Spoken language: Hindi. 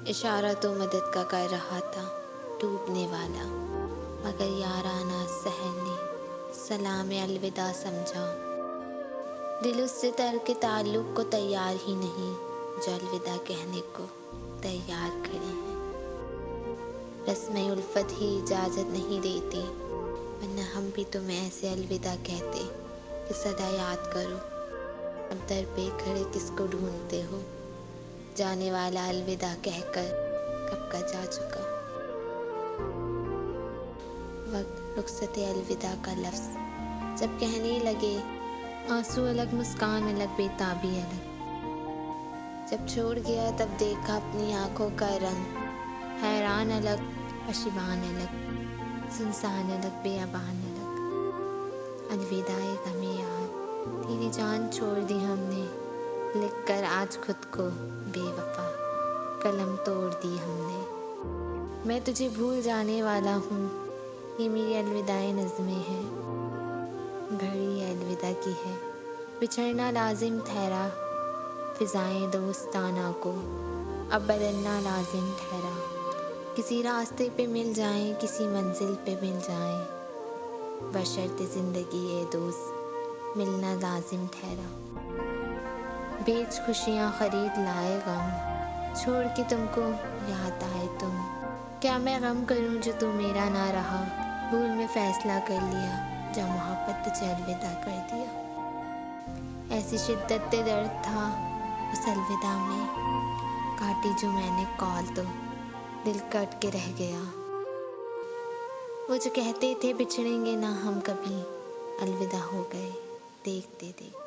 इशारा तो मदद का कर रहा था डूबने वाला, मगर याराना सहर ने सलाम अलविदा समझा। दिल उससे तर्क ताल्लुक को तैयार ही नहीं, जो अलविदा कहने को तैयार खड़े हैं। रस्म उल्फत ही इजाज़त नहीं देती, वरना हम भी तुम्हें ऐसे अलविदा कहते कि सदा याद करो। अब दर पे खड़े किसको ढूंढते हो, जाने वाला अलविदा कहकर कब का जा चुका। वक्त रुखसते अलविदा का लफ्ज़ जब कहने लगे, आंसू अलग मुस्कान अलग बेताबी अलग। जब छोड़ गया तब देखा अपनी आंखों का रंग, हैरान अलग पशिबान अलग, सुनसान अलग बेअबान अलग। अलविदाए गमे यार, तेरी जान छोड़ दी हमने, लिख कर आज खुद को बेवफा कलम तोड़ दी हमने। मैं तुझे भूल जाने वाला हूँ, ये मेरी अलविदाए नज़्में हैं। घड़ी अलविदा की है, बिछड़ना लाजिम ठहरा, फिजाएं दोस्ताना को अब बदलना लाजिम ठहरा। किसी रास्ते पे मिल जाएं, किसी मंजिल पे मिल जाएं, बशर्ते ज़िंदगी ए दोस्त मिलना लाजिम ठहरा। बेच खुशियाँ खरीद लाए गम, छोड़ के तुमको याद आए तुम। क्या मैं गम करूँ जो तू मेरा ना रहा, भूल में फ़ैसला कर लिया जब मोहब्बत तुझे अलविदा कर दिया। ऐसी शिद्दत दर्द था उस अलविदा में, काटी जो मैंने कॉल तो दिल कट के रह गया। वो जो कहते थे बिछड़ेंगे ना हम कभी, अलविदा हो गए देखते देखते।